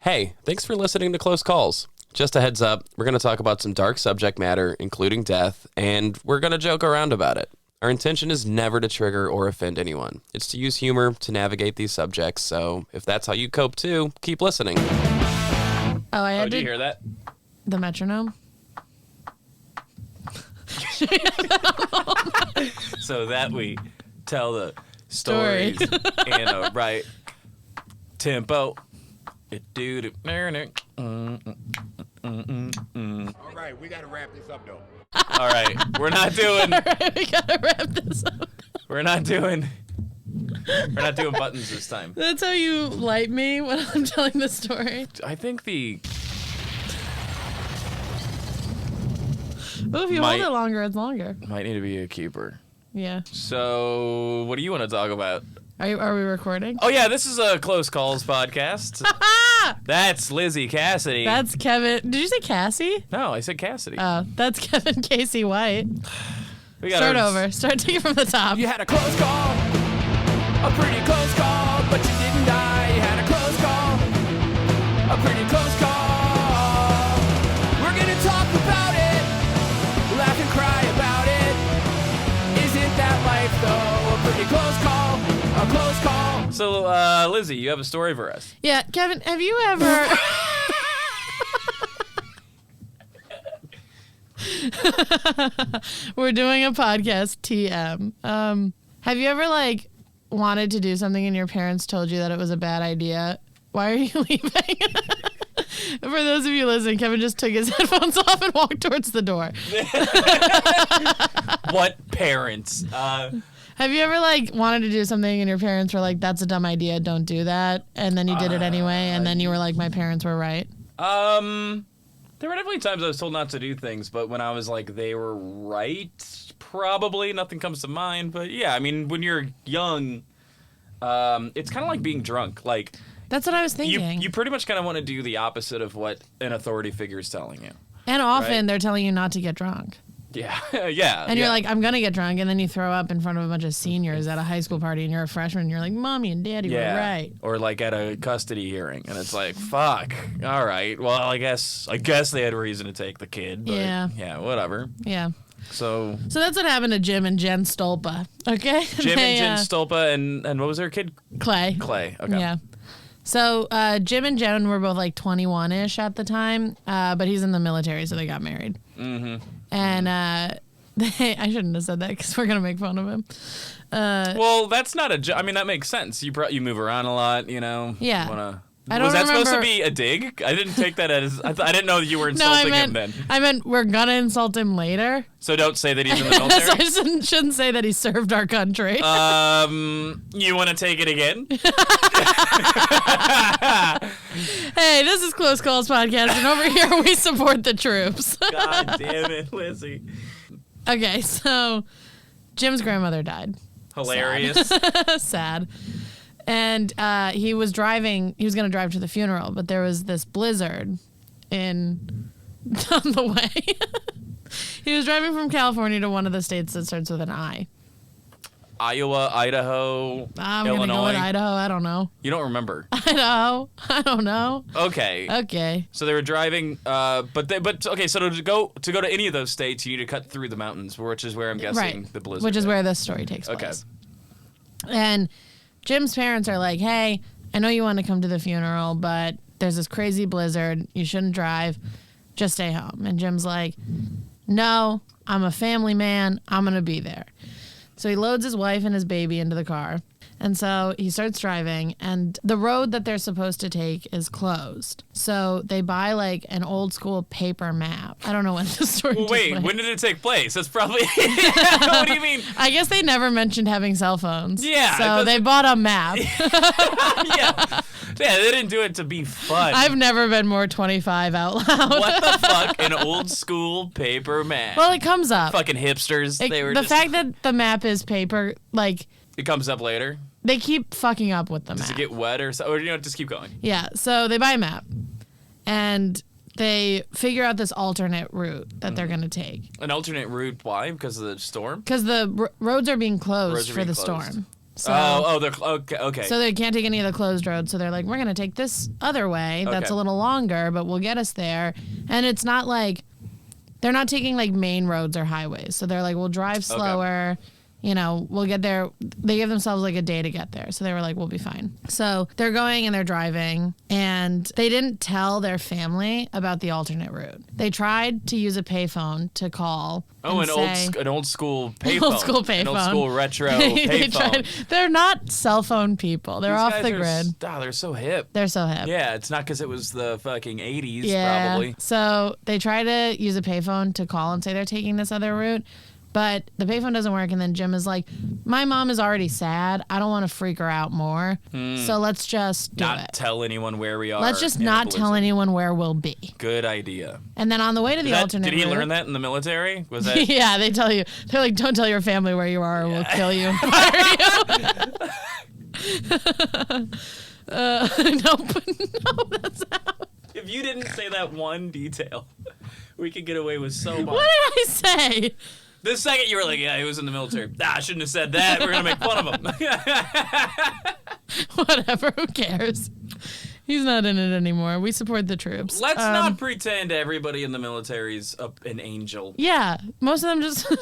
Hey, thanks for listening to Close Calls. Just a heads up, we're going to talk about some dark subject matter, including death, and we're going to joke around about it. Our intention is never to trigger or offend anyone. It's to use humor to navigate these subjects, so if that's how you cope too, keep listening. Did you hear that? The metronome? So that we tell the stories in a right tempo. All right, we got to wrap this up, though. All right, we're not doing. All right, we gotta wrap this up. We're not doing buttons this time. That's how you light me when I'm telling the story. I think Well, if you hold it longer, it's longer. might need to be a keeper. Yeah. So, what do you want to talk about? Are we recording? Oh yeah, this is a Close Calls podcast. That's Lizzy Cassidy. That's Kevin. Did you say Cassie? No, I said Cassidy. Oh, that's Kevin Casey White. We got Start over. Start taking from the top. You had a close call, a pretty close call, but you didn't die. You had a close call, a pretty close call. We're gonna talk about it, laugh and cry about it. Isn't that life though? A pretty close call, a close call. So, Lizzy, you have a story for us. Yeah, Kevin, have you ever... We're doing a podcast, TM. Have you ever, wanted to do something and your parents told you that it was a bad idea? Why are you leaving? For those of you listening, Kevin just took his headphones off and walked towards the door. What parents? Have you ever, wanted to do something and your parents were like, that's a dumb idea, don't do that, and then you did it anyway, and then you were like, my parents were right? There were definitely times I was told not to do things, but when I was like, they were right, probably. Nothing comes to mind, but yeah, I mean, when you're young, it's kind of like being drunk. That's what I was thinking. You pretty much kind of want to do the opposite of what an authority figure is telling you. And often right? they're telling you not to get drunk. Yeah, yeah. And you're like, I'm going to get drunk, and then you throw up in front of a bunch of seniors at a high school party, and you're a freshman, and you're like, Mommy and Daddy were right. Or at a custody hearing, and it's like, fuck, all right, well, I guess they had a reason to take the kid, but yeah, whatever. Yeah. So that's what happened to Jim and Jen Stolpa, okay? Jim and Jen Stolpa, and what was their kid? Clay. Clay, okay. Yeah. So Jim and Jen were both 21-ish at the time, but he's in the military, so they got married. Mm-hmm. And I shouldn't have said that because we're going to make fun of him. Well, that's not I mean, that makes sense. You move around a lot, you know. Yeah. Was that supposed to be a dig? I didn't take that as... I didn't know that you were insulting him then. I meant we're going to insult him later. So don't say that he's in the military? So I shouldn't say that he served our country. You want to take it again? Hey, this is Close Calls Podcast, and over here we support the troops. God damn it, Lizzy. Okay, so Jim's grandmother died. Hilarious. Sad. And he was going to drive to the funeral, but there was this blizzard on the way. He was driving from California to one of the states that starts with an I. Iowa, Idaho, I'm Illinois. going to go with Idaho. I don't know. You don't remember? Idaho. I don't know. Okay. So they were driving, okay. So to go to any of those states, you need to cut through the mountains, which is where I'm guessing the blizzard. Which is where this story takes place. And Jim's parents are like, hey, I know you want to come to the funeral, but there's this crazy blizzard. You shouldn't drive. Just stay home. And Jim's like, no, I'm a family man. I'm going to be there. So he loads his wife and his baby into the car. And so he starts driving, and the road that they're supposed to take is closed. So they buy an old school paper map. I don't know when this story took place. When did it take place? That's probably... What do you mean? I guess they never mentioned having cell phones. Yeah. So they bought a map. Yeah, they didn't do it to be fun. I've never been more 25 out loud. What the fuck? An old school paper map. Well, it comes up. Fucking hipsters. Fact that the map is paper, it comes up later? They keep fucking up with the map. Does it get wet or so? Or, just keep going? Yeah, so they buy a map. And they figure out this alternate route that they're going to take. An alternate route? Why? Because of the storm? Because the roads are being closed for the storm. So, they're okay. So they can't take any of the closed roads. So they're like, we're going to take this other way that's Okay. a little longer, but will get us there. And it's not like, they're not taking like main roads or highways. So they're like, we'll drive slower. You know, we'll get there. They give themselves like a day to get there. So they were like, we'll be fine. So they're going and they're driving, and they didn't tell their family about the alternate route. They tried to use a payphone to call. Oh, and say, an old school payphone. Old school payphone. An old school retro They payphone. they're not cell phone people. They're These off guys the are grid. they're so hip. They're so hip. Yeah, it's not because it was the fucking 80s, Yeah. probably. So they try to use a payphone to call and say they're taking this other route, but the payphone doesn't work. And then Jim is like, my mom is already sad. I don't want to freak her out more. So let's just do Not it. tell anyone where we are. Let's just in a not tell blizzard. anyone where we'll be. Good idea. And then on the way to the alternate Did he route, learn that in the military? Was that? yeah, they tell you. They're like, don't tell your family where you are or we'll kill you. and fire you. No, that's not. If you didn't say that one detail, we could get away with so much. What did I say? The second you were like, yeah, he was in the military. I shouldn't have said that. We're going to make fun of him. Whatever, who cares? He's not in it anymore. We support the troops. Let's not pretend everybody in the military's an angel. Yeah, most of them just No,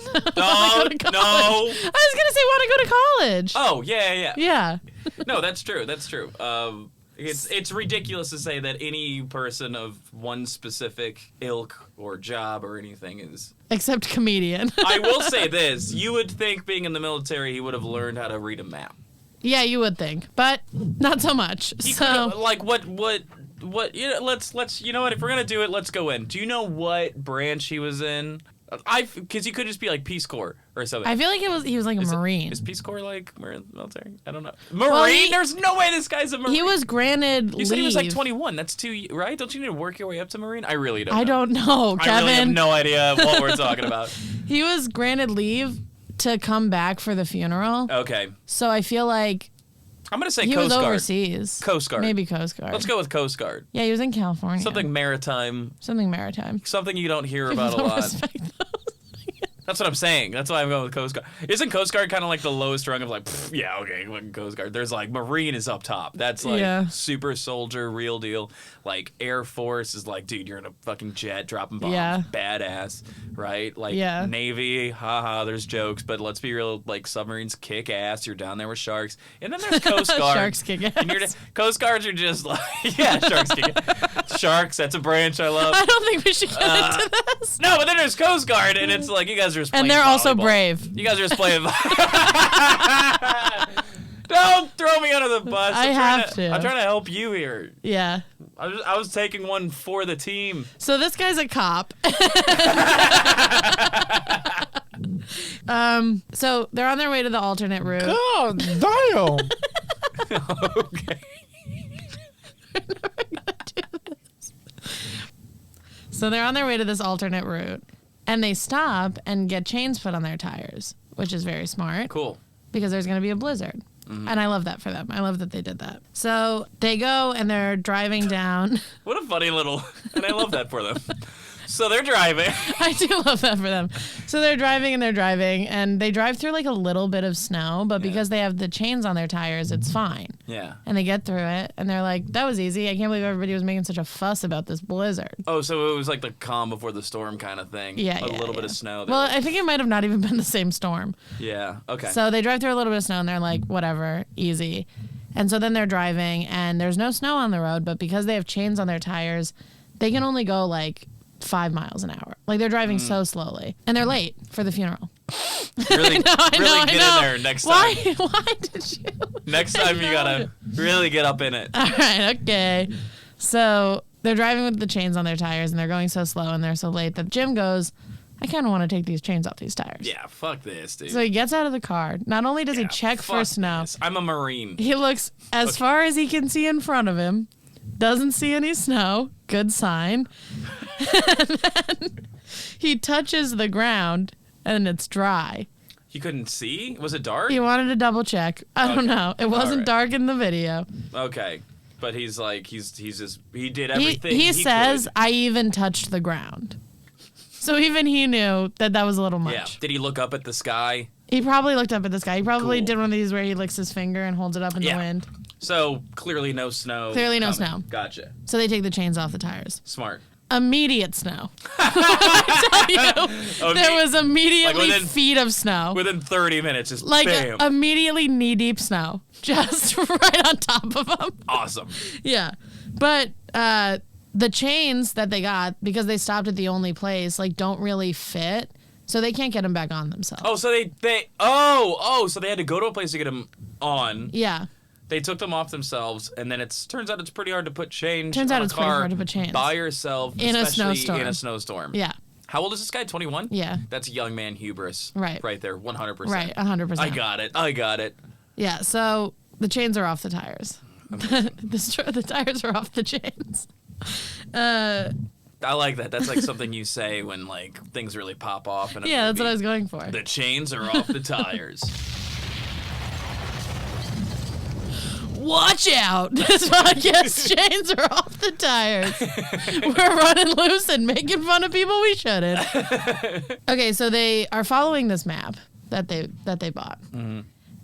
wanna go to no. college. I was gonna say want to go to college. Oh, yeah. Yeah. No, that's true. That's true. It's ridiculous to say that any person of one specific ilk or job or anything is... Except comedian. I will say this. You would think being in the military he would have learned how to read a map. Yeah, you would think, but not so much. He So could've, like, what, you know, let's, you know what, if we're gonna do it, let's go in. Do you know what branch he was in? Because he could just be like Peace Corps or something. I feel like he was like a Marine. Is Peace Corps like military? I don't know. Well, Marine? There's no way this guy's a Marine. He was granted You leave. said he was like 21. That's right? Don't you need to work your way up to Marine? I really don't know. I don't know, Kevin. I really have no idea what we're talking about. He was granted leave to come back for the funeral. Okay. So I feel like I'm going to say he Coast was Guard. overseas. Coast Guard. Maybe Coast Guard. Let's go with Coast Guard. Yeah, he was in California. Something maritime. Something maritime. Something you don't hear about a Don't lot. respect those. That's what I'm saying. That's why I'm going with Coast Guard. Isn't Coast Guard kind of like the lowest rung of like, yeah, okay, fucking Coast Guard. There's like Marine is up top. That's like Yeah. super soldier, real deal. Like Air Force is like, dude, you're in a fucking jet dropping bombs. Yeah. Badass, right? Like Yeah. Navy, haha, there's jokes, but let's be real, like submarines kick ass. You're down there with sharks. And then there's Coast Guard. Sharks kick ass. And Coast Guards are just like, yeah, sharks kick ass. Sharks, that's a branch I love. I don't think we should get into this. No, but then there's Coast Guard, and it's like, you guys are just playing And they're also volleyball. brave. You guys are just playing. Don't throw me under the bus. I have to. I'm trying to help you here. Yeah. I was taking one for the team. So this guy's a cop. So they're on their way to the alternate route. God damn. Okay. So they're on their way to this alternate route, and they stop and get chains put on their tires, which is very smart. Cool. Because there's going to be a blizzard. Mm-hmm. And I love that for them. I love that they did that. So they go and they're driving down. What a funny little. And I love that for them. So they're driving. I do love that for them. So they're driving and they drive through like a little bit of snow, but because they have the chains on their tires, it's fine. Yeah. And they get through it and they're like, that was easy. I can't believe everybody was making such a fuss about this blizzard. Oh, so it was like the calm before the storm kind of thing. Yeah, A yeah, little bit yeah. of snow. Well, I think it might have not even been the same storm. Yeah. Okay. So they drive through a little bit of snow and they're like, whatever, easy. And so then they're driving and there's no snow on the road, but because they have chains on their tires, they can only go like 5 miles an hour. Like they're driving so slowly. And they're late for the funeral. Really, I really know. get in there next time. Why did you? Next time you gotta really get up in it. All right, okay. So they're driving with the chains on their tires and they're going so slow and they're so late that Jim goes, I kind of want to take these chains off these tires. Yeah, fuck this, dude. So he gets out of the car. Not only does he check for fuck snow, this. I'm a Marine. he looks as far as he can see in front of him, doesn't see any snow, good sign. And then he touches the ground and it's dry. You couldn't see? Was it dark? He wanted to double check. I don't know. It wasn't right. dark in the video. Okay. But he's like, he did everything He says, could. I even touched the ground. So even he knew that was a little much. Yeah. Did he look up at the sky? He probably looked up at the sky. He probably did one of these where he licks his finger and holds it up in the wind. So clearly no snow. Clearly no coming. snow. Gotcha. So they take the chains off the tires. Smart. Immediate snow. I tell you, there was immediately feet of snow. Within 30 minutes, just like bam. Immediately knee-deep snow. Just right on top of them. Awesome. Yeah. But the chains that they got, because they stopped at the only place, like don't really fit. So they can't get them back on themselves. Oh, so so they had to go to a place to get them on. Yeah. They took them off themselves, and then turns out it's pretty hard to put chains. Turns out on it's a pretty car hard to put chains by yourself in a especially snowstorm. In a snowstorm. Yeah. How old is this guy? 21? Yeah. That's young man hubris. Right. Right there. 100%. Right. 100%. I got it. Yeah. So the chains are off the tires. The tires are off the chains. I like that. That's like something you say when like things really pop off. Yeah, that's what I was going for. The chains are off the tires. Watch out! This podcast chains are off the tires. We're running loose and making fun of people we shouldn't. Okay, so they are following this map that they bought,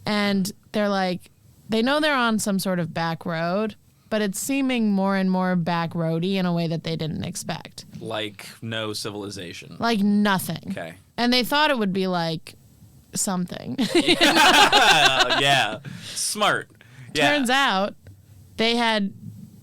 and they're like, they know they're on some sort of back road, but it's seeming more and more back roady in a way that they didn't expect. Like no civilization. Like nothing. Okay. And they thought it would be like something. Yeah. Smart. Yeah. Turns out they had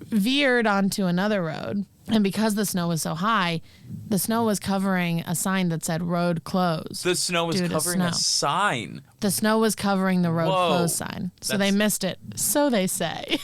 veered onto another road, and because the snow was so high, the snow was covering a sign that said road closed. The snow was covering a sign. The snow was covering the road Whoa. closed sign. So they missed it. So they say.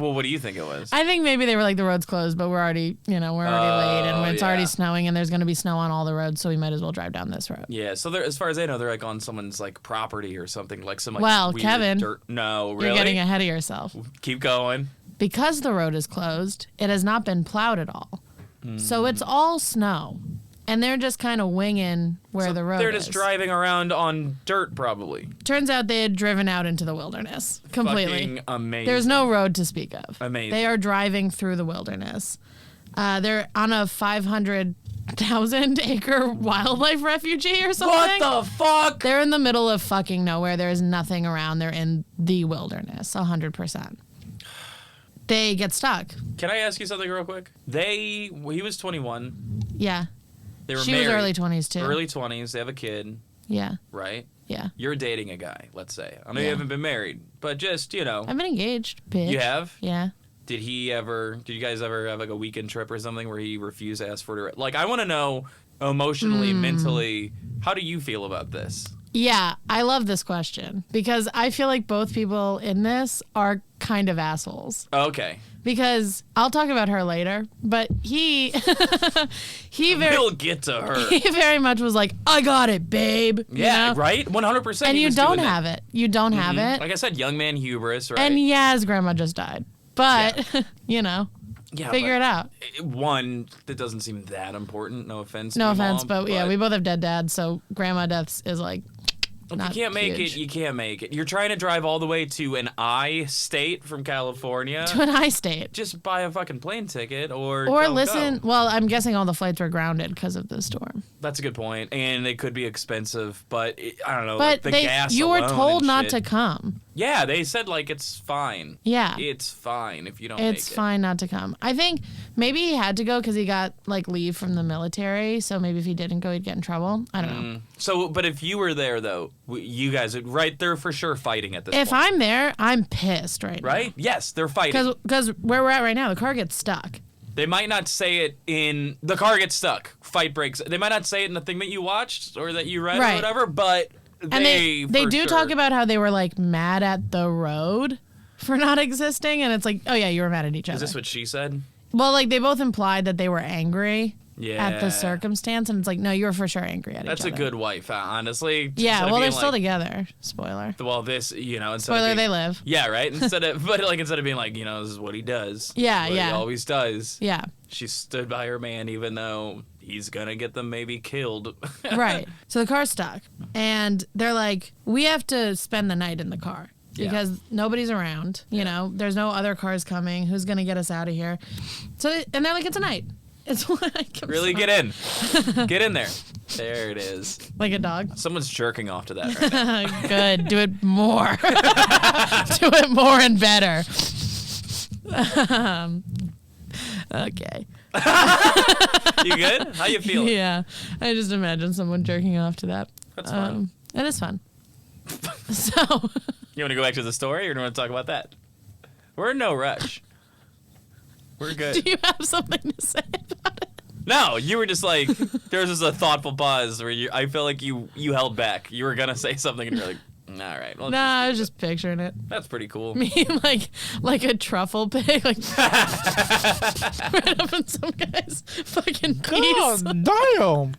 Well, what do you think it was? I think maybe they were like, the road's closed, but we're already late, and it's already snowing, and there's going to be snow on all the roads, so we might as well drive down this road. Yeah, so as far as I know, they're like on someone's like property or something, like some like Well, weird Kevin, dirt. No, really? You're getting ahead of yourself. Keep going. Because the road is closed, it has not been plowed at all. So it's all snow. And they're just kind of winging where the road is. They're just driving around on dirt, probably. Turns out they had driven out into the wilderness completely. Fucking amazing. There's no road to speak of. Amazing. They are driving through the wilderness. They're on a 500,000 acre wildlife refugee or something. What the fuck? They're in the middle of fucking nowhere. There is nothing around. They're in the wilderness, 100%. They get stuck. Can I ask you something real quick? He was 21. Yeah. They were She married. was early 20s too. Early 20s. They have a kid, Yeah. right? Yeah. You're dating a guy, let's say. I know you Yeah. haven't been married, but just, I've been engaged, bitch. You have? Yeah. Did you guys ever have like a weekend trip or something where he refused to ask for it? Like, I want to know emotionally, mentally, how do you feel about this? Yeah, I love this question because I feel like both people in this are kind of assholes. Okay. Because I'll talk about her later, but we'll get to her. He very much was like, I got it, babe. Yeah, you know? right? 100%. And you don't have it. You don't have it. Like I said, young man hubris, right? And yeah, his grandma just died. But, figure it out. One, that doesn't seem that important. No offense. No to offense, mom, but yeah, we both have dead dads, so grandma deaths is like, not you can't make huge. it. You can't make it. You're trying to drive all the way to an I state from California. To an I state. Just buy a fucking plane ticket or listen. Go. Well, I'm guessing all the flights were grounded because of the storm. That's a good point, and they could be expensive, but I don't know. But like the gas you were alone told and not shit. to come. Yeah, they said like it's fine. Yeah. It's fine if you don't It's make it. fine not to come. I think maybe he had to go because he got like leave from the military. So maybe if he didn't go, he'd get in trouble. I don't know. So, but if you were there though, you guys, right, they're for sure fighting at this point. If I'm there, I'm pissed right now. Right? Yes, they're fighting. Because where we're at right now, the car gets stuck. They might not say it in the car gets stuck, fight breaks. They might not say it in the thing that you watched or that you read Right. or whatever, but And they for do sure. talk about how they were like mad at the road for not existing, and it's like, oh yeah, you were mad at each other. Is this what she said? Well, like they both implied that they were angry at the Yeah. circumstance, and it's like, no, you were for sure angry at That's each a other. good wife, honestly. Yeah, Instead of well, they're being still like, together. Spoiler. Well, this, instead Spoiler, of being, they live. Yeah, right. Instead of being like, this is what he does. Yeah, What yeah. He always does. Yeah. She stood by her man, even though he's gonna get them maybe killed. Right. So the car's stuck, and they're like, we have to spend the night in the car because nobody's around. There's no other cars coming. Who's gonna get us out of here? And they're like, it's a night. It's like, Really, get in there. There it is. Like a dog. Someone's jerking off to that right now. Good. Do it more. Do it more and better. Okay. You good? How you feeling? Yeah. I just imagine someone jerking off to that. That's fun. It is fun. So. You want to go back to the story, or do you want to talk about that? We're in no rush. We're good. Do you have something to say about it? No, you were just like, there was just a thoughtful pause where I feel like you held back. You were going to say something, and you're like, all right. Well, I was just picturing it. That's pretty cool. Me like a truffle pig, like right up in some guy's fucking piece. damn.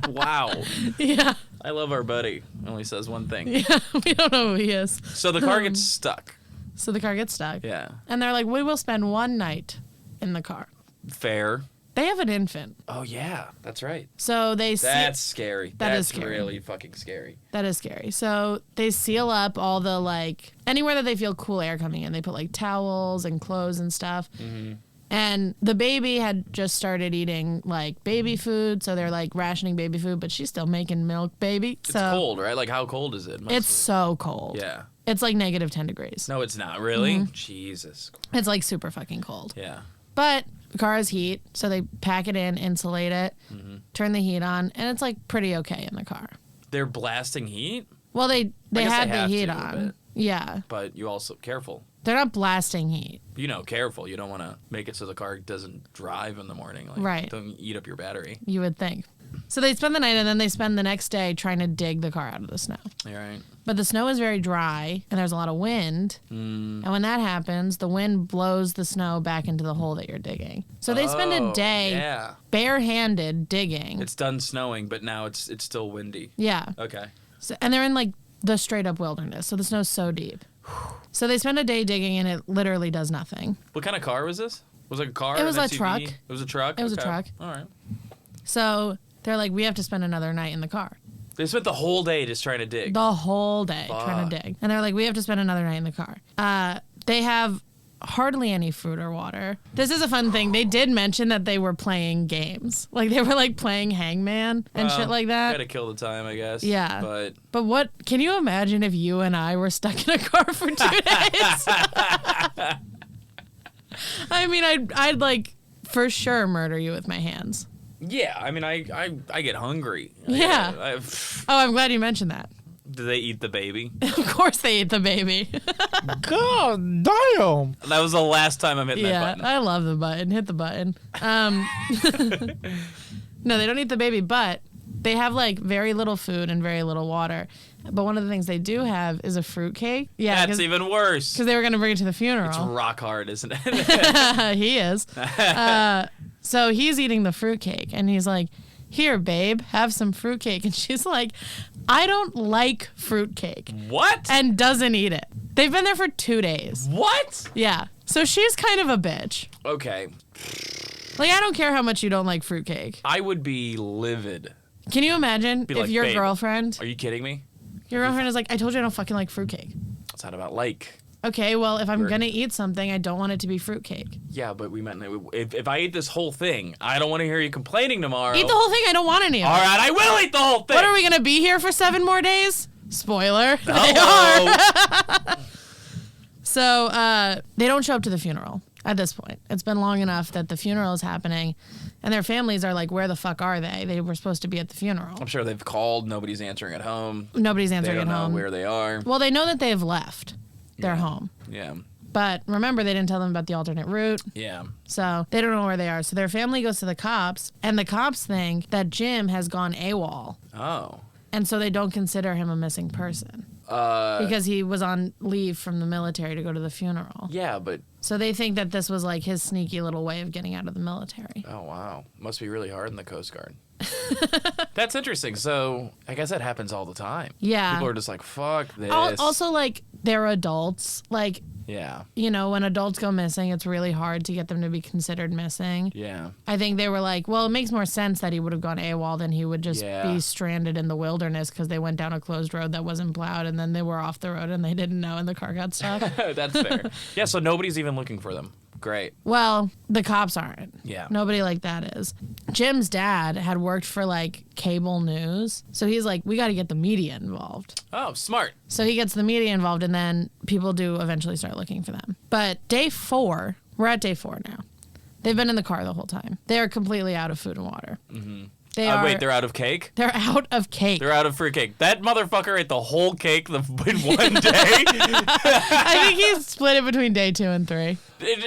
Wow. Yeah, I love our buddy. Only says one thing. yeah. We don't know who he is. So the car gets stuck. So the car gets stuck. Yeah. And they're like, we will spend one night in the car. Fair. They have an infant. Oh, yeah. That's right. So they That's scary. That That's is scary. really fucking scary. That is scary. So they seal up all the, like, anywhere that they feel cool air coming in. They put, like, towels and clothes and stuff. Mm-hmm. And the baby had just started eating, like, baby food. So they're, like, rationing baby food. But she's still making milk, baby. It's So cold, right? Like, how cold is it? It's so cold. Yeah. It's, like, negative 10 degrees. No, it's not. Really? Mm-hmm. Jesus. It's, like, super fucking cold. Yeah. But the car has heat. So they pack it in, insulate it, turn the heat on. And it's, like, pretty okay in the car. They're blasting heat? Well, they guess had they the have heat to, on. but- Yeah. But you also, careful. They're not blasting heat. You know, careful. You don't want to make it so the car doesn't drive in the morning. Like, Right. Don't eat up your battery. You would think. So they spend the night and then they spend the next day trying to dig the car out of the snow. All right. But the snow is very dry and there's a lot of wind. And when that happens, the wind blows the snow back into the hole that you're digging. So they spend a day Yeah. barehanded digging. It's done snowing, but now it's still windy. Yeah. Okay. So, and they're in like the straight up wilderness. So the snow's so deep. So they spend a day digging and it literally does nothing. What kind of car was this? Was it a car? It was an a SUV? truck. It was a truck? It was a Okay. truck. All right. So they're like, we have to spend another night in the car. They spent the whole day just trying to dig. The whole day trying to dig. And they're like, we have to spend another night in the car. They have hardly any food or water. This is a fun thing. They did mention that they were playing games. Like they were like playing Hangman and shit like that. Gotta kill the time, I guess. Yeah. But what, can you imagine if you and I were stuck in a car for 2 days? I mean, I'd like for sure murder you with my hands. yeah, I mean, I get hungry. Yeah. Oh, I'm glad you mentioned that. Do they eat the baby? Of course they eat the baby. God damn. That was the last time I'm hitting Yeah, that button. I love the button. Hit the button. No, they don't eat the baby, but they have like very little food and very little water. But one of the things they do have is a fruit cake. Yeah, That's even worse. because they were going to bring it to the It's funeral. rock hard, isn't it? He is. So he's eating the fruit cake, and he's like, "Here, babe, have some fruit cake." And she's like, "I don't like fruit cake," What? and doesn't eat it. They've been there for 2 days. What? Yeah. So she's kind of a bitch. Okay. Like, I don't care how much you don't like fruitcake. I would be livid. Can you imagine if like, your "Babe, girlfriend, Are you kidding me? your girlfriend is like, I told you I don't fucking like fruitcake. It's not about like. Okay, well, if I'm We're- going to eat something, I don't want it to be fruitcake. Yeah, but we meant if I eat this whole thing, I don't want to hear you complaining tomorrow. Eat the whole thing. I don't want any of it. All right, I will eat the whole thing. What are we going to be here for 7 more days? Spoiler. They are. Uh-oh. So they don't show up to the funeral at this point. It's been long enough that the funeral is happening, and their families are like, where the fuck are they? They were supposed to be at the funeral. I'm sure they've called. Nobody's answering at home. Nobody's They answering don't at know home. where they are. Well, they know that they have left their home. Yeah. But remember, they didn't tell them about the alternate route. Yeah. So they don't know where they are. So their family goes to the cops, and the cops think that Jim has gone AWOL. Oh. And so they don't consider him a missing person because he was on leave from the military to go to the funeral. Yeah, but So they think that this was like his sneaky little way of getting out of the military. oh wow, must be really hard in the Coast Guard. That's interesting. So I guess that happens all the time. Yeah. People are just like, fuck this. Also, like, they're adults. Like, yeah. you know, when adults go missing, it's really hard to get them to be considered missing. Yeah. I think they were like, well, it makes more sense that he would have gone AWOL than he would just Yeah. be stranded in the wilderness because they went down a closed road that wasn't plowed and then they were off the road and they didn't know and the car got stuck. That's fair. Yeah, so nobody's even looking for them. great. Well, the cops aren't. Yeah. Nobody like that is. Jim's dad had worked for like cable news. So he's like, we got to get the media involved. Oh, smart. So he gets the media involved, and then people do eventually start looking for them. But day 4, we're at day 4 now. They've been in the car the whole time. They are completely out of food and water. Mm-hmm. Wait, they're out of cake? They're out of cake. They're out of free cake. That motherfucker ate the whole cake in one day. I think he split it between day 2 and 3. Dude,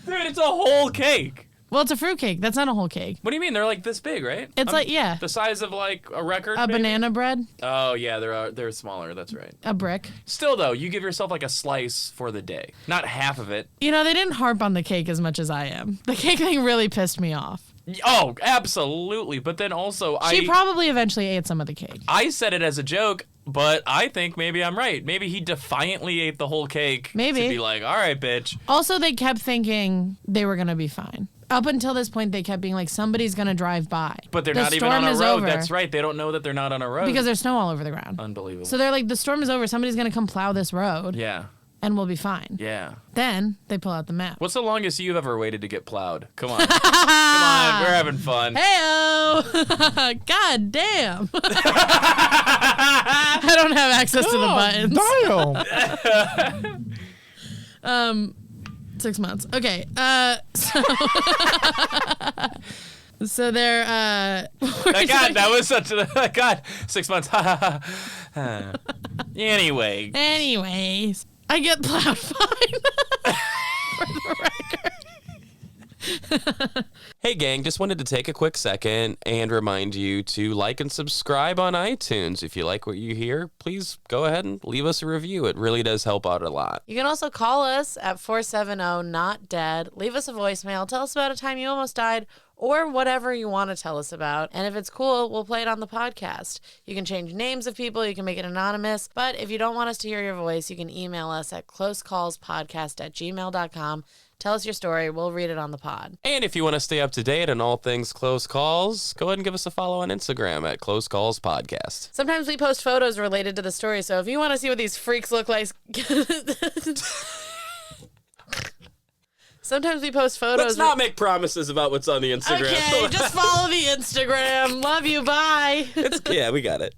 it's a whole cake. Well, it's a fruit cake. That's not a whole cake. What do you mean? They're like this big, right? It's like, yeah. The size of like a record. A maybe? banana bread. Oh yeah, they're smaller. That's right. A brick. Still though, you give yourself like a slice for the day, not half of it. You know, they didn't harp on the cake as much as I am. The cake thing really pissed me off. Oh, absolutely. But then also, She probably eventually ate some of the cake. I said it as a joke, but I think maybe I'm right. Maybe he defiantly ate the whole cake. Maybe. To be like, all right, bitch. Also, they kept thinking they were going to be fine. Up until this point, they kept being like, somebody's going to drive by. But they're The not even on a storm is road. over. That's right. They don't know that they're not on a road. Because there's snow all over the ground. Unbelievable. So they're like, the storm is over. Somebody's going to come plow this road. Yeah. And we'll be fine. Yeah. Then they pull out the map. What's the longest you've ever waited to get plowed? Come on. Come on. We're having fun. Hey-o! God damn. I don't have access to the buttons. Damn. 6 months. Okay. So they're God, that was such a God. 6 months. Anyway. Anyways, I get plowed fine. For the record. Hey gang, just wanted to take a quick second and remind you to like and subscribe on iTunes. If you like what you hear, please go ahead and leave us a review. It really does help out a lot. You can also call us at 470-NOT-DEAD. Leave us a voicemail. Tell us about a time you almost died or whatever you want to tell us about. And if it's cool, we'll play it on the podcast. You can change names of people. You can make it anonymous. But if you don't want us to hear your voice, you can email us at closecallspodcast@gmail.com. Tell us your story. We'll read it on the pod. And if you want to stay up to date on all things Close Calls, go ahead and give us a follow on Instagram at Close Calls Podcast. Sometimes we post photos related to the story, so if you want to see what these freaks look like... Sometimes we post photos... Let's not make promises about what's on the Instagram. Okay, just follow the Instagram. Love you, bye. Yeah, we got it.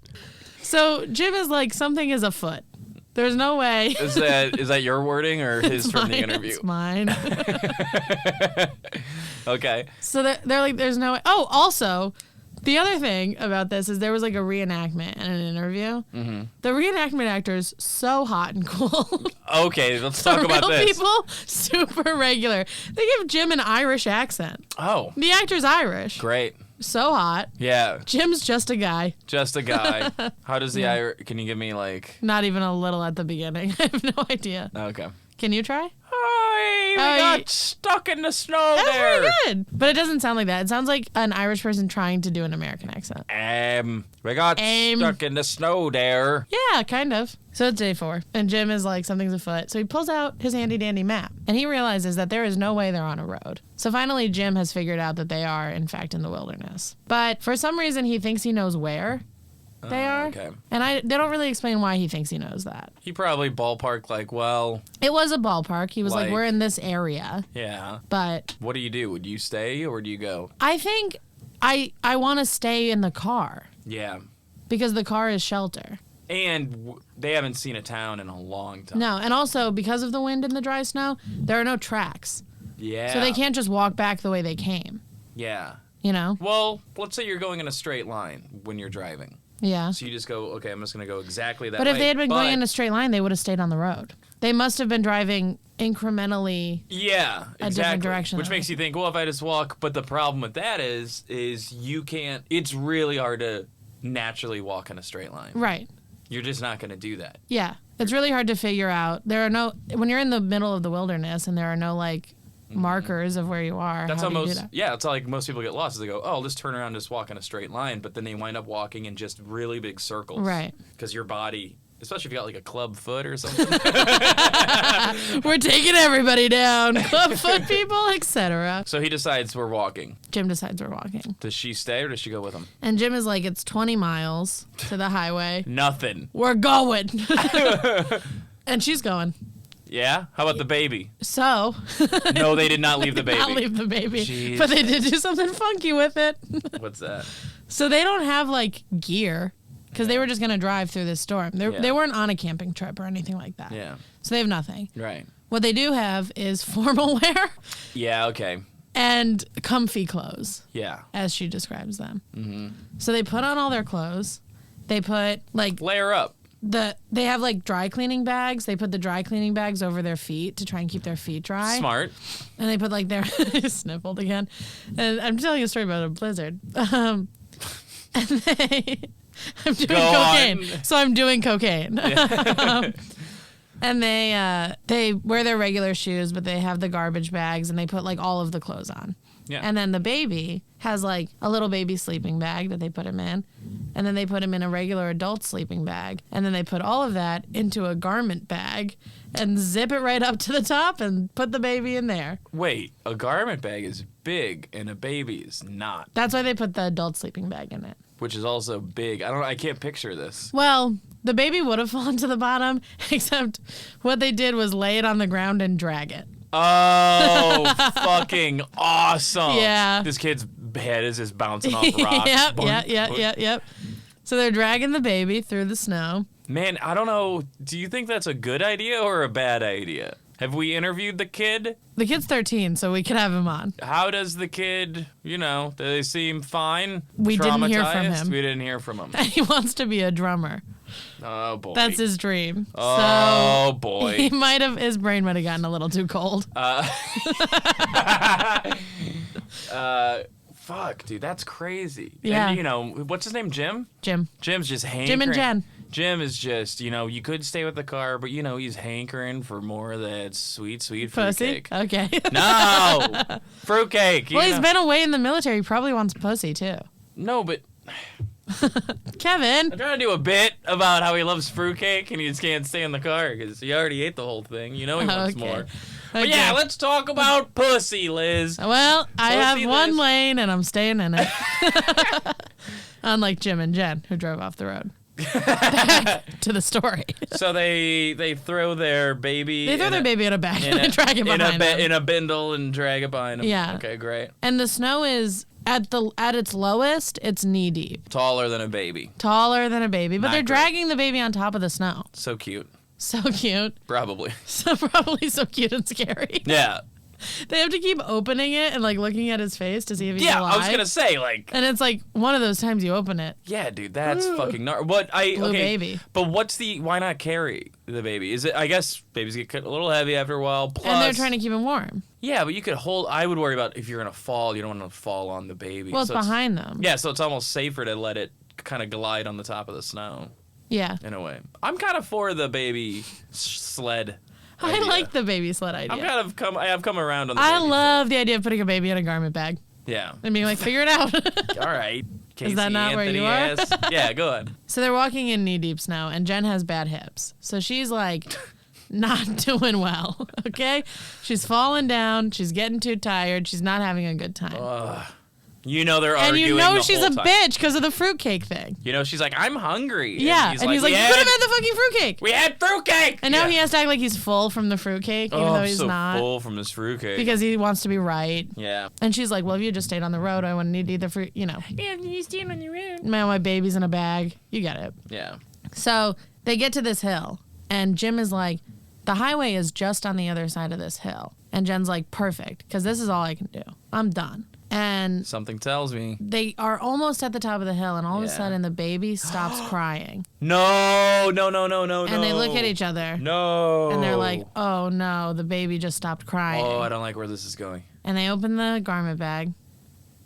So Jim is like, something is afoot. There's no way. Is that your wording or his from the interview? It's mine. Okay. So they're like, there's no way. Oh, also, the other thing about this is there was like a reenactment in an interview. Mm-hmm. The reenactment actor's so hot and cool. Okay, let's talk about real this. people, super regular. They give Jim an Irish accent. Oh. The actor's Irish. Great. So hot. Yeah. Jim's just a guy. Just a guy. How does the can you give me like... Not even a little at the beginning. I have no idea. Okay. Can you try? Oh, we got stuck in the snow That's there. pretty good. But it doesn't sound like that. It sounds like an Irish person trying to do an American accent. We got stuck in the snow there. Yeah, kind of. So it's day 4, and Jim is like, something's afoot. So he pulls out his handy-dandy map, and he realizes that there is no way they're on a road. So finally, Jim has figured out that they are, in fact, in the wilderness. But for some reason, he thinks he knows where they are. Okay. And they don't really explain why he thinks he knows that. He probably ballparked like, well... It was a ballpark. He was like, we're in this area. Yeah. But... What do you do? Would you stay or do you go? I think I want to stay in the car. Yeah. Because the car is shelter. And they haven't seen a town in a long time. No, and also because of the wind and the dry snow, there are no tracks. Yeah. So they can't just walk back the way they came. Yeah. You know? Well, let's say you're going in a straight line when you're driving. Yeah. So you just go, okay, I'm just going to go exactly that way. But if they had been going in a straight line, they would have stayed on the road. They must have been driving incrementally. Yeah, exactly. A different direction. Which makes you think, well, if I just walk, but the problem with that is you can't, it's really hard to naturally walk in a straight line. Right. You're just not going to do that. Yeah. It's really hard to figure out. There are no, when you're in the middle of the wilderness and there are no like markers of where you are. That's how how do you do most, that? yeah, it's how like most people get lost. Is they go, oh, I'll just turn around and just walk in a straight line, but then they wind up walking in just really big circles. Right. Because your body, especially if you got like a club foot or something. We're taking everybody down. Clubfoot people, etc. So he decides we're walking. Jim decides we're walking. Does she stay or does she go with him? And Jim is like, it's 20 miles to the highway. Nothing. We're going. And she's going. Yeah? How about the baby? So No, they did not leave the baby. not leave the baby, Jeez. but they did do something funky with it. What's that? So they don't have like gear because they were just gonna drive through this storm. Yeah. They weren't on a camping trip or anything like that. Yeah. So they have nothing. Right. What they do have is formal wear Yeah, okay. and comfy clothes, Yeah. as she describes them. Mm-hmm. So they put on all their clothes. They put like Layer up. they have like dry cleaning bags. They put the dry cleaning bags over their feet to try and keep their feet dry. Smart. And they put like their sniffled again. And I'm telling you a story about a blizzard. And I'm doing Go cocaine. on. So I'm doing cocaine. And they wear their regular shoes, but they have the garbage bags and they put like all of the clothes on. Yeah. And then the baby has like a little baby sleeping bag that they put him in. And then they put him in a regular adult sleeping bag. And then they put all of that into a garment bag and zip it right up to the top and put the baby in there. Wait, a garment bag is big and a baby is not, That's why they put the adult sleeping bag in it. which is also big. I can't picture this. Well, the baby would have fallen to the bottom, except what they did was lay it on the ground and drag it. Oh, fucking awesome. Yeah. This kid's head is just bouncing off rocks. Yep. So they're dragging the baby through the snow. Man, I don't know. Do you think that's a good idea or a bad idea? Have we interviewed the kid? The kid's 13, so we could have him on. How does the kid, do they seem fine? We didn't hear from Traumatized? him. We didn't hear from him. He wants to be a drummer. Oh, boy. That's his dream. Oh, So boy. he his brain might have gotten a little too cold. Fuck, dude, that's crazy. Yeah. And, what's his name, Jim? Jim. Jim's just hankering. Jim and Jen. Jim is just, you could stay with the car, but, he's hankering for more of that sweet, sweet Pussy? fruitcake. Okay. No! Fruitcake. Well, he's been away in the military. He probably wants pussy, too. No, but Kevin. I'm trying to do a bit about how he loves fruitcake and he just can't stay in the car because he already ate the whole thing. He wants Okay. more. But Okay. yeah, let's talk about pussy, Liz. Well, I have Pussy one Liz. lane and I'm staying in it. Unlike Jim and Jen, who drove off the road. Back to the story. So they throw their baby. They throw their baby in a bag in and drag it behind them. in a bindle and drag it behind them. Yeah. Okay, great. And the snow is at its lowest, it's knee deep. Taller than a baby. Taller than a baby, but Not they're great. dragging the baby on top of the snow. So cute. So cute. Probably. So probably so cute and scary. Yeah. They have to keep opening it and like looking at his face to see if he's Yeah, alive. I was gonna say And it's like one of those times you open it. yeah, dude, that's fucking gnarly. Blue baby. But why not carry the baby? Is it? I guess babies get a little heavy after a while. Plus, And they're trying to keep him warm. yeah, but you could hold. I would worry about if you're gonna fall. You don't want to fall on the baby. Well, it's So behind them. Yeah, so it's almost safer to let it kind of glide on the top of the snow Yeah. in a way. I'm kind of for the baby sled. I idea. like the baby sled idea. I have come around on the I baby love the idea of putting a baby in a garment bag sled. Yeah. and being like, figure it out. All right. Casey that not where Anthony you are? ass. Yeah, go on. So they're walking in knee deep snow, and Jen has bad hips. So she's like, not doing well. Okay? She's falling down. She's getting too tired. She's not having a good time. They're and arguing you know the she's whole a time. bitch because of the fruitcake thing. She's like, I'm hungry. Yeah. And he's like, you could have had the fucking fruitcake. We had fruitcake. And now he has to act like he's full from the fruitcake, even though I'm he's so not. full from this fruitcake. Because he wants to be right. yeah. And she's like, well, if you just stayed on the road, I wouldn't need to eat the fruit, Yeah, you stayed on the road. Man, my baby's in a bag. You get it. Yeah. So they get to this hill, and Jim is like, the highway is just on the other side of this hill. And Jen's like, perfect, because this is all I can do. I'm done. And Something tells me. they are almost at the top of the hill, and all of a Yeah. sudden the baby stops crying. No. And they look at each other, No. and they're like, oh no, the baby just stopped crying. Oh, I don't like where this is going. And they open the garment bag,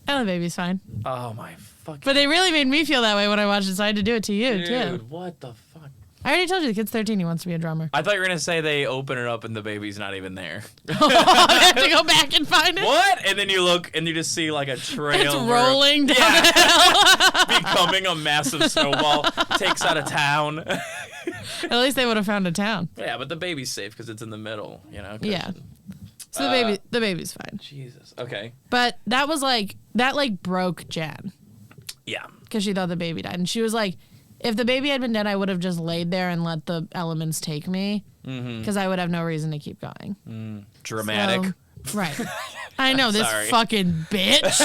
and the baby's fine. Oh my fucking. But they really made me feel that way when I watched it, so I had to do it to you, too. Dude, what the fuck? I already told you the kid's 13, he wants to be a drummer. I thought you were gonna say they open it up and the baby's not even there. I have to go back and find it. What? And then you look and you just see like a trail. It's rolling down Yeah. the hill. Becoming a massive snowball. Takes out of town. At least they would have found a town. Yeah, but the baby's safe because it's in the middle, 'cause- Yeah. So the baby's fine. Jesus. Okay. But that broke Jen Yeah. because she thought the baby died. And she was like, if the baby had been dead, I would have just laid there and let the elements take me. because I would have no reason to keep going. Dramatic. So, right. I know, this Sorry. fucking bitch.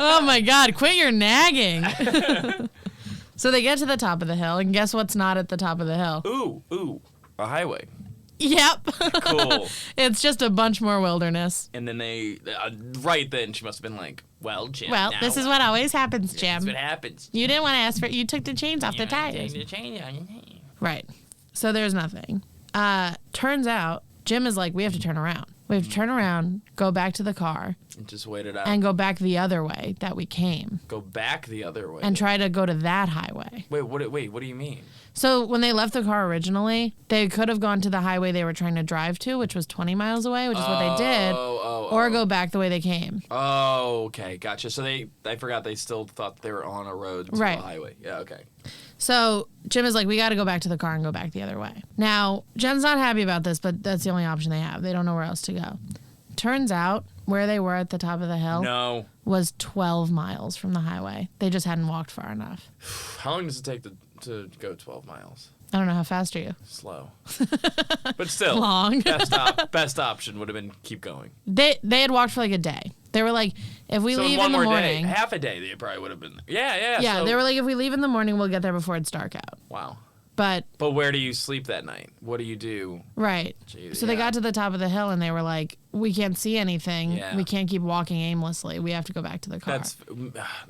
Oh my God, quit your nagging. So they get to the top of the hill, and guess what's not at the top of the hill? Ooh, a highway. Yep. Cool. It's just a bunch more wilderness. And then they, right then, she must have been like, well, Jim. Well, now this is what always happens, That's Jim. what happens. You didn't want to ask for it. You took the chains off the tires. Right. So there's nothing. Turns out, Jim is like, we have to turn around. We have to turn around, go back to the car, And just wait it out. and go back the other way that we came, Go back the other way. and try to go to that highway. Wait, what do you mean? So when they left the car originally, they could have gone to the highway they were trying to drive to, which was 20 miles away, which is what they did, or go back the way they came. Oh, okay, gotcha. So I forgot they still thought they were on a road to Right. a highway. Yeah, okay. So Jim is like, we got to go back to the car and go back the other way. Now, Jen's not happy about this, but that's the only option they have. They don't know where else to go. Turns out where they were at the top of the hill No. was 12 miles from the highway. They just hadn't walked far enough. How long does it take to go 12 miles? I don't know, how fast are you? Slow. But still, Long. best option would have been keep going. They had walked for like a day. They were like, if we So leave one in the more morning. day, half a day, they probably would have been there. Yeah. Yeah, so- they were like, if we leave in the morning, we'll get there before it's dark out. Wow. But, But where do you sleep that night? What do you do? right. Jeez, So they yeah. got to the top of the hill and they were like, we can't see anything. Yeah. We can't keep walking aimlessly. We have to go back to the car. This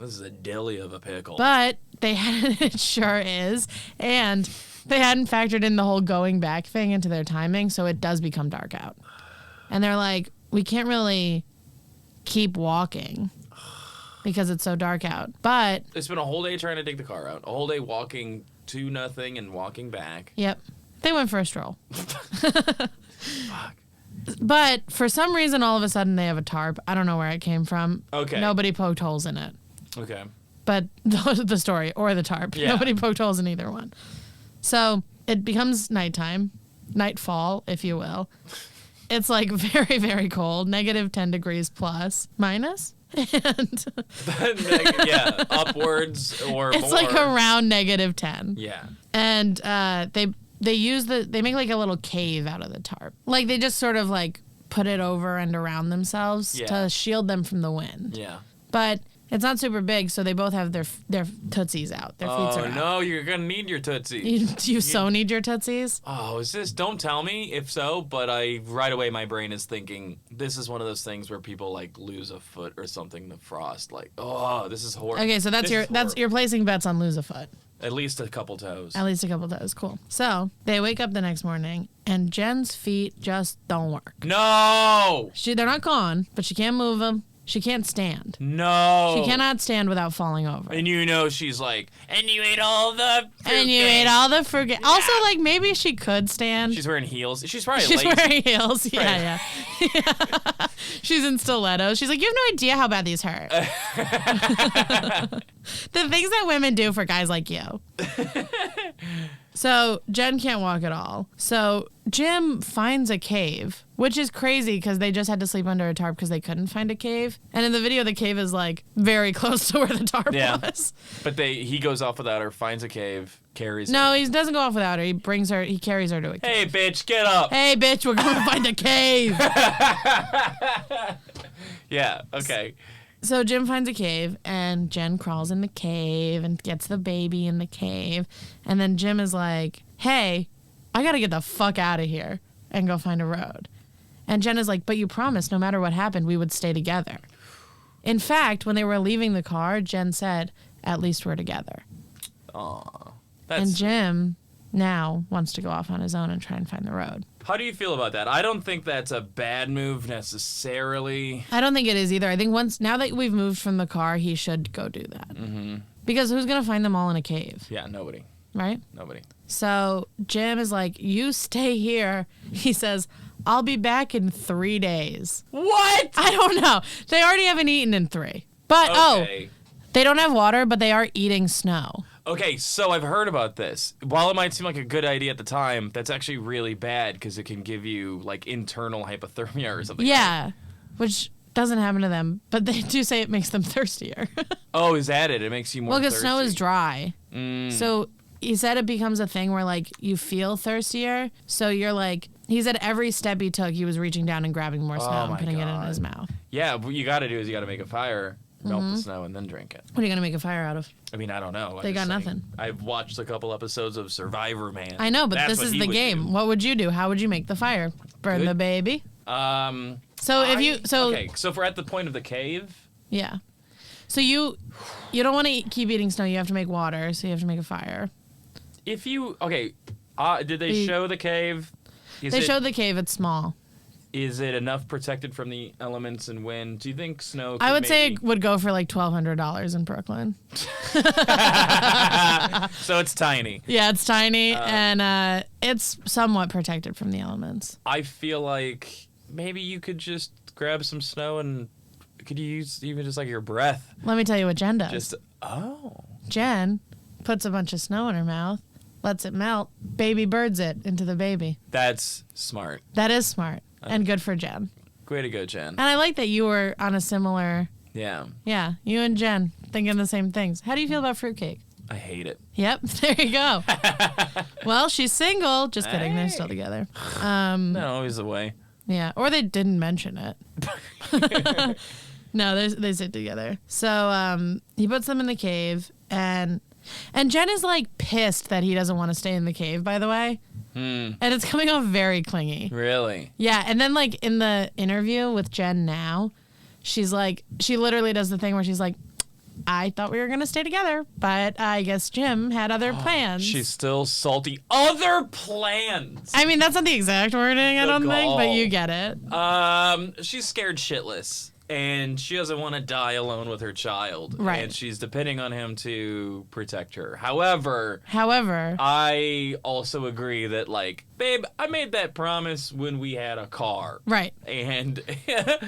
is a dilly of a pickle. But they had, it sure is. And they hadn't factored in the whole going back thing into their timing. So it does become dark out. And they're like, we can't really keep walking because it's so dark out. But, They spent a whole day trying to dig the car out. A whole day walking to nothing and walking back. yep, they went for a stroll. But for some reason, all of a sudden, they have a tarp. I don't know where it came from. Okay. Nobody poked holes in it. Okay. But the story or the tarp. Yeah. Nobody poked holes in either one. So it becomes nighttime, nightfall, if you will. It's like very, very cold, -10 degrees plus, minus. And Yeah, upwards or it's more. like around -10. Yeah. And they use they make like a little cave out of the tarp. Like they just sort of like put it over and around themselves Yeah. to shield them from the wind. Yeah. But it's not super big, so they both have their tootsies out. Their feet Oh are out. no, you're gonna need your tootsie. You so need your tootsies? Oh, is this? Don't tell me if so, but right away my brain is thinking this is one of those things where people like lose a foot or something to frost. Like, oh, this is horrible. Okay, so you're placing bets on lose a foot. At least a couple toes. At least a couple toes. Cool. So they wake up the next morning and Jen's feet just don't work. No, They're not gone, but she can't move them. She can't stand. no. She cannot stand without falling over. And you know she's like, and you ate all the fruit And you cake." ate all the fruit. Also, like maybe she could stand. She's wearing heels. She's probably She's lazy. wearing heels. Yeah. She's in stilettos. She's like, you have no idea how bad these hurt. The things that women do for guys like you. So Jen can't walk at all. So Jim finds a cave, which is crazy because they just had to sleep under a tarp because they couldn't find a cave. And in the video, the cave is like very close to where the tarp Yeah. was. But he goes off without her, finds a cave, carries No, her. he doesn't go off without her. He carries her to a cave. Hey, bitch, get up. Hey, bitch, we're going to find a cave. Yeah, okay. So Jim finds a cave, and Jen crawls in the cave and gets the baby in the cave. And then Jim is like, hey, I got to get the fuck out of here and go find a road. And Jen is like, but you promised no matter what happened, we would stay together. In fact, when they were leaving the car, Jen said, at least we're together. Aw. And Jim now wants to go off on his own and try and find the road. How do you feel about that? I don't think that's a bad move necessarily. I don't think it is either. I think now that we've moved from the car, he should go do that. Mm-hmm. Because who's going to find them all in a cave, Yeah, nobody. right? Nobody. So Jim is like, you stay here. He says, I'll be back in 3 days. What? I don't know. They already haven't eaten in 3. But, Okay. they don't have water, but they are eating snow. Okay, so I've heard about this. While it might seem like a good idea at the time, that's actually really bad because it can give you like internal hypothermia or something. Yeah, which doesn't happen to them, but they do say it makes them thirstier. Oh, is that it? It makes you more Well, because thirsty. snow is dry. So he said it becomes a thing where like you feel thirstier. So you're like, he said every step he took, he was reaching down and grabbing more snow and my putting it in God. his mouth. Yeah, what you got to do is you got to make a fire, melt the snow, and then drink it. What are you going to make a fire out of? I mean, I don't know. I'm They just got saying. nothing. I've watched a couple episodes of Survivor, man. I know, but That's this what is he the would game. do. What would you do? How would you make the fire? Burn the baby? So if you okay, so if we're at the point of the cave, yeah. So you don't want to keep eating snow. You have to make water, so you have to make a fire. if you did they The- show the cave? They showed the cave. It's small. Is it enough protected from the elements and wind? Do you think snow? I could would say maybe- it would go for like $1,200 in Brooklyn. so. It's tiny. Yeah, it's tiny and it's somewhat protected from the elements. I feel like maybe you could just grab some snow and could you use even just like your breath? Let me tell you what Jen does. Just Jen puts a bunch of snow in her mouth, lets it melt, baby birds it into the baby. that's smart. That is smart and good for Jen. Way to go, Jen. And I like that you were on a similar, Yeah, you and Jen thinking the same things. How do you feel about fruitcake? I hate it. Yep, there you go. Well, she's single. Just kidding, they're still together. Not always the way. Yeah, or they didn't mention it. No, they sit together. So he puts them in the cave, and Jen is like pissed that he doesn't want to stay in the cave, by the way. And it's coming off very clingy. Really? Yeah, and then like in the interview with Jen now, she's like, she literally does the thing where she's like, I thought we were going to stay together, but I guess Jim had other plans. She's still salty. Other plans. I mean, that's not the exact wording, I The don't think, but gall. you get it. She's scared shitless, and she doesn't want to die alone with her child. Right. And she's depending on him to protect her. However, However, I also agree that, like, babe, I made that promise when we had a car. right. And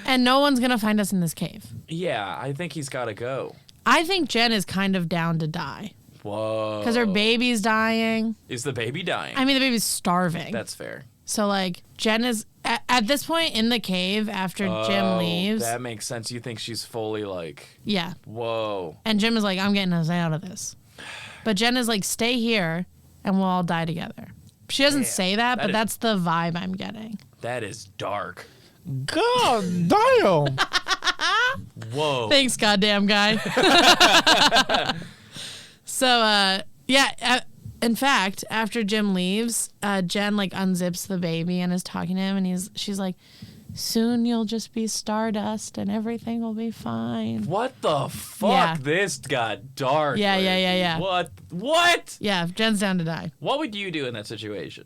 And no one's going to find us in this cave. yeah, I think he's got to go. I think Jen is kind of down to die Whoa. because her baby's dying. Is the baby dying? I mean, the baby's starving. That's fair. So, like, Jen is at this point in the cave after Jim leaves. That makes sense. You think she's fully like, Yeah. whoa. And Jim is like, I'm getting us out of this. But Jen is like, stay here and we'll all die together. She doesn't say that, but is- that's the vibe I'm getting. That is dark. God damn. Whoa. Thanks, goddamn guy. So, in fact, after Jim leaves, Jen like unzips the baby and is talking to him, and she's like, "Soon you'll just be stardust, and everything will be fine." What the fuck? Yeah. This got dark. Yeah, yeah, Lizzy. yeah, yeah. What? Yeah, Jen's down to die. What would you do in that situation?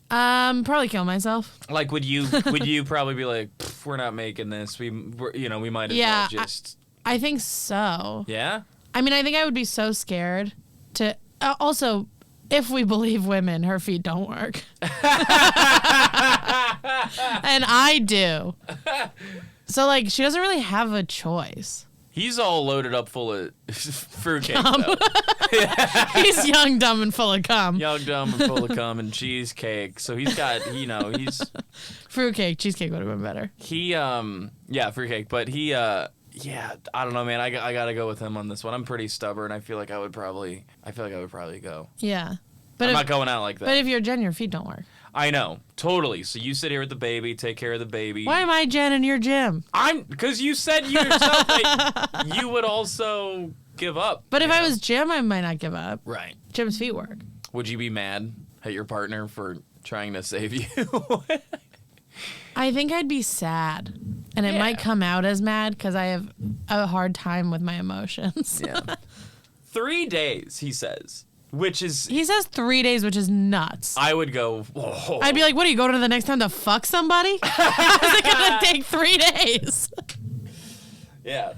Probably kill myself. Like, would you probably be like, "Pff, we're not making this. We might as Yeah, well just. I think so. Yeah. I mean, I think I would be so scared to. Also, if we believe women, her feet don't work. And I do. So, like, she doesn't really have a choice. He's all loaded up full of fruitcake. though. He's young, dumb, and full of cum. Young, dumb, and full of cum and cheesecake. So he's got, he's Fruitcake, cheesecake would have been better. fruitcake. But I don't know, man. I gotta go with him on this one. I'm pretty stubborn. I feel like I would probably go. Yeah. But I'm if, not going out like that. but if you're Jen, your feet don't work. I know, totally. So you sit here with the baby, take care of the baby. Why am I Jen and you're Jim? Because you said you yourself that you would also give up. But if you I know? was Jim, I might not give up. right, Jim's feet work. would you be mad at your partner for trying to save you? I think I'd be sad. And it Yeah. might come out as mad because I have a hard time with my emotions. Yeah. 3 days, he says, which is He says 3 days, which is nuts. I would go. Whoa. I'd be like, what, are you going to the next time to fuck somebody? How's it going to take 3 days? yeah.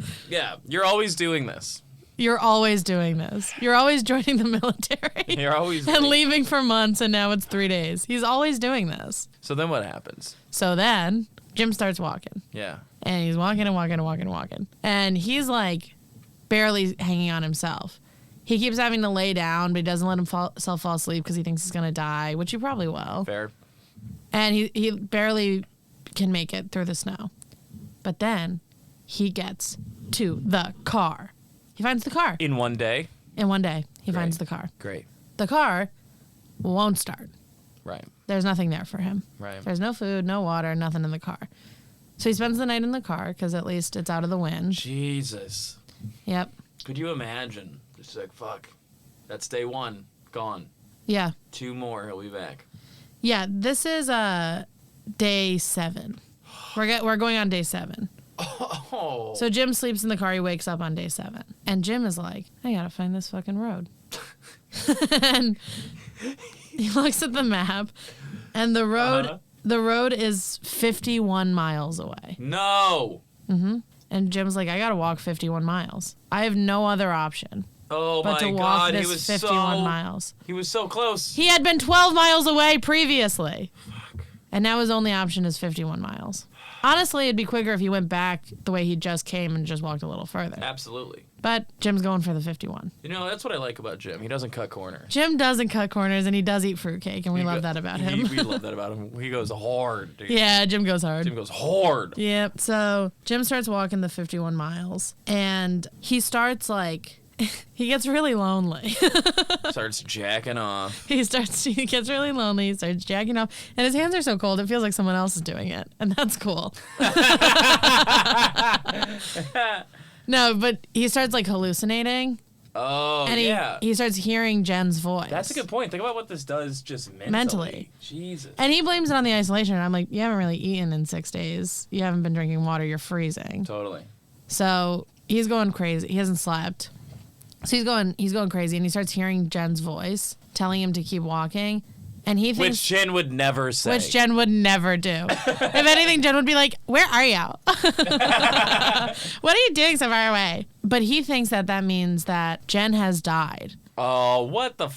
You're always doing this. You're always doing this. You're always joining the military. You're always and late. leaving for months, and now it's 3 days. He's always doing this. So then what happens? So then Jim starts walking. Yeah. And he's walking and walking and walking and walking. And he's like barely hanging on himself. He keeps having to lay down, but he doesn't let himself fall asleep because he thinks he's going to die, which he probably will. Fair. And he barely can make it through the snow. But then he gets to the car. He finds the car. In one day. In one day, he finds the car. Great. the car won't start. Right. There's nothing there for him. Right. There's no food, no water, nothing in the car. So he spends the night in the car because at least it's out of the wind. Jesus. Yep. Could you imagine? Just like, fuck. That's day 1. Gone. Yeah. 2 more. He'll be back. Yeah. This is day 7. We're going on day 7. Oh. So Jim sleeps in the car. He wakes up on day 7. And Jim is like, I gotta find this fucking road. And he looks at the map, and the road is 51 miles away. No. And Jim's like, I gotta walk 51 miles. I have no other option Oh but my to walk God. this He was 51 so. miles. He was so close. He had been 12 miles away previously. And now his only option is 51 miles. Honestly, it'd be quicker if he went back the way he just came and just walked a little further. Absolutely. But Jim's going for the 51. You know, that's what I like about Jim. He doesn't cut corners. Jim doesn't cut corners, and he does eat fruitcake, and we love that about him. We love that about him. He goes hard, dude. Yeah, Jim goes hard. Jim goes hard. Yep. So Jim starts walking the 51 miles, and he starts like, he gets really lonely. Starts jacking off. He gets really lonely. He starts jacking off, and his hands are so cold it feels like someone else is doing it, and that's cool. No, but he starts like hallucinating. Oh, And yeah. he starts hearing Jen's voice. That's a good point. Think about what this does just mentally. Mentally. Jesus. And he blames it on the isolation. And I'm like, you haven't really eaten in 6 days. You haven't been drinking water. You're freezing. Totally. So he's going crazy. He hasn't slept. So he's going crazy, and he starts hearing Jen's voice telling him to keep walking. And he thinks, Which Jen would never say. which Jen would never do. If anything, Jen would be like, "Where are you? What are you doing so far away?" But he thinks that means that Jen has died. Oh, what the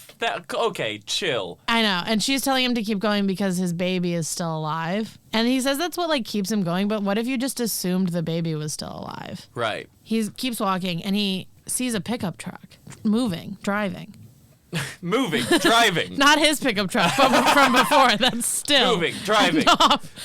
okay, chill. I know, and she's telling him to keep going because his baby is still alive. And he says that's what like keeps him going. But what if you just assumed the baby was still alive? Right. He keeps walking, and he sees a pickup truck driving. Moving, driving. Not his pickup truck, but from before. That's still Moving, driving,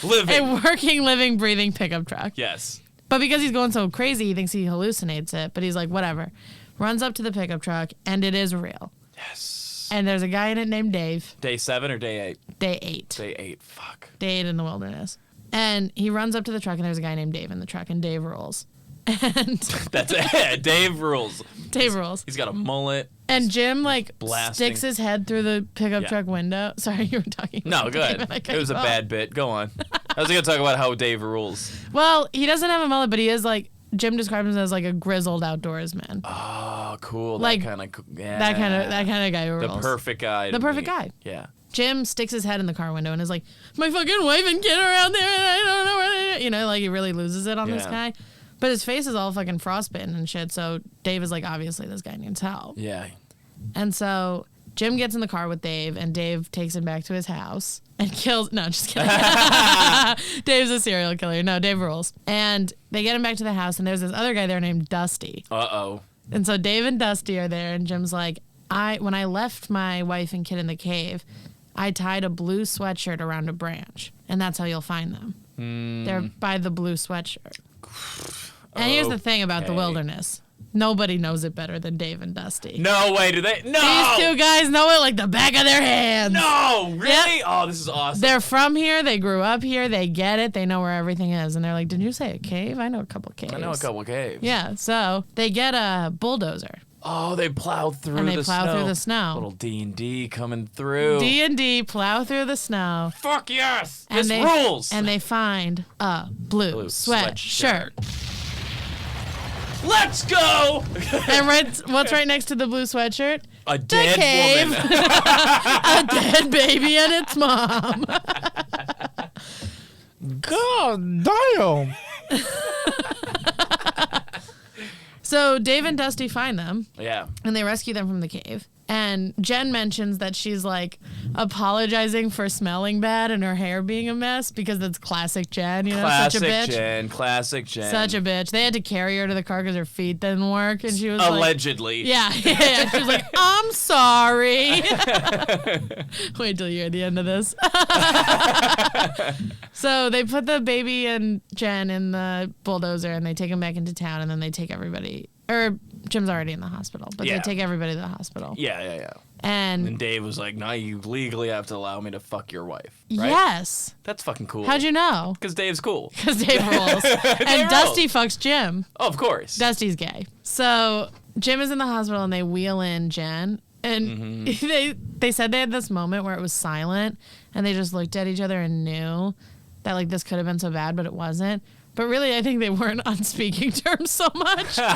living. A working, living, breathing pickup truck. Yes. But because he's going so crazy, he thinks he hallucinates it. But he's like, whatever. Runs up to the pickup truck, and it is real. Yes. And there's a guy in it named Dave. Day 7 or day 8? Day 8. Day 8. Fuck. Day 8 in the wilderness. And he runs up to the truck, and there's a guy named Dave in the truck, and Dave rules. And That's it. Dave rules. Dave rules. He's got a mullet. And Jim like Blasting. sticks his head through the pickup truck window. Sorry, you were talking. No, about good. Dave, and I cut It was a you off. bad bit. Go on. I was going to talk about how Dave rules. Well, he doesn't have a mullet, but he is like Jim describes him as like a grizzled outdoorsman. Oh, cool. Like, that kind of yeah. That kind of guy who The rules. perfect guy. The to perfect me. guy. Yeah. Jim sticks his head in the car window and is like, my fucking wife and kid are out there and I don't know where they. You know, like he really loses it on this Yeah. guy. But his face is all fucking frostbitten and shit. So Dave is like, obviously this guy needs help. Yeah. And so Jim gets in the car with Dave, and Dave takes him back to his house and kills. No, just kidding. Dave's a serial killer. No, Dave rules. And they get him back to the house, and there's this other guy there named Dusty. Uh-oh. And so Dave and Dusty are there, and Jim's like, when I left my wife and kid in the cave, I tied a blue sweatshirt around a branch, and that's how you'll find them. They're by the blue sweatshirt. And here's the thing about the Okay. wilderness. Nobody knows it better than Dave and Dusty. No way, do they? No! These two guys know it like the back of their hands. No! Really? Yep. Oh, this is awesome. They're from here. They grew up here. They get it. They know where everything is. And they're like, did you say a cave? I know a couple caves. I know a couple caves. Yeah. So they get a bulldozer. Oh, they plow through And they the plow snow. through the snow. Little D&D coming through. D&D plow through the snow. Fuck yes! And This they, rules! And they find a blue sweatshirt. Let's go! And what's right next to the blue sweatshirt? A dead cave. woman. A dead baby and its mom. God damn. So Dave and Dusty find them, Yeah. and they rescue them from the cave. And Jen mentions that she's like apologizing for smelling bad and her hair being a mess because that's classic Jen, you know, Classic such a bitch. Jen. Classic Jen. Such a bitch. They had to carry her to the car because her feet didn't work, and she was Allegedly. like, yeah. She was like, I'm sorry. Wait till you hear the end of this. So they put the baby and Jen in the bulldozer, and they take him back into town, and then they take everybody. Or Jim's already in the hospital, but Yeah. they take everybody to the hospital. Yeah. And Dave was like, no, you legally have to allow me to fuck your wife. Right? Yes. That's fucking cool. How'd you know? Because Dave's cool. Because Dave rules. And Dusty fucks Jim. Oh, of course. Dusty's gay. So Jim is in the hospital and they wheel in Jen. And they said they had this moment where it was silent and they just looked at each other and knew that like this could have been so bad, but it wasn't. But really, I think they weren't on speaking terms so much. And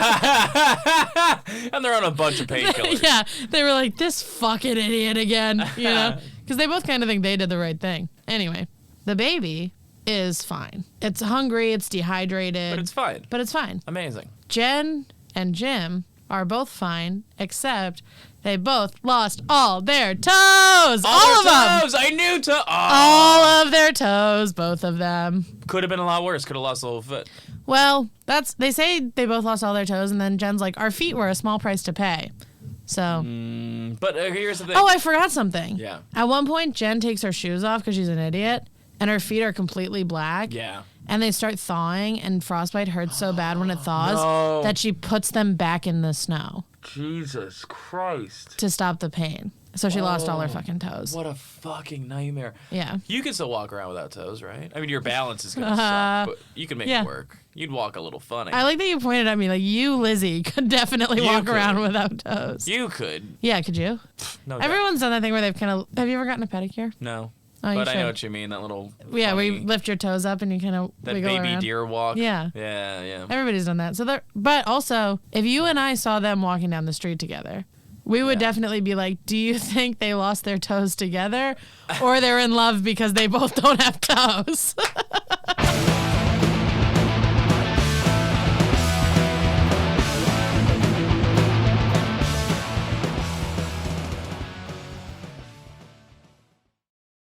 they're on a bunch of painkillers. Yeah, they were like, this fucking idiot again, you know? Because they both kind of think they did the right thing. Anyway, the baby is fine. It's hungry, it's dehydrated. But it's fine. But it's fine. Amazing. Jen and Jim are both fine, except they both lost all their toes. All of them. Toes. I knew to. Oh. All of their toes, both of them. Could have been a lot worse. Could have lost the whole foot. Well, they say they both lost all their toes, and then Jen's like, our feet were a small price to pay. So. But here's the thing. Oh, I forgot something. Yeah. At one point, Jen takes her shoes off because she's an idiot, and her feet are completely black. Yeah. And they start thawing, and frostbite hurts so bad when it thaws that she puts them back in the snow. Jesus Christ. To stop the pain. So she lost all her fucking toes. What a fucking nightmare. Yeah. You can still walk around without toes, right? I mean, your balance is going to suck, but you can make it work. You'd walk a little funny. I like that you pointed at me like you, Lizzy, could definitely walk around without toes. You could. Yeah, could you? No doubt. Everyone's done that thing where they've kind of... Have you ever gotten a pedicure? No. Oh, but I know should. what you mean, that little Yeah, where you funny- lift your toes up and you kind of that wiggle baby around. deer walk. Yeah. Yeah. Everybody's done that. So, but also, if you and I saw them walking down the street together, we would definitely be like, do you think they lost their toes together or they're in love because they both don't have toes?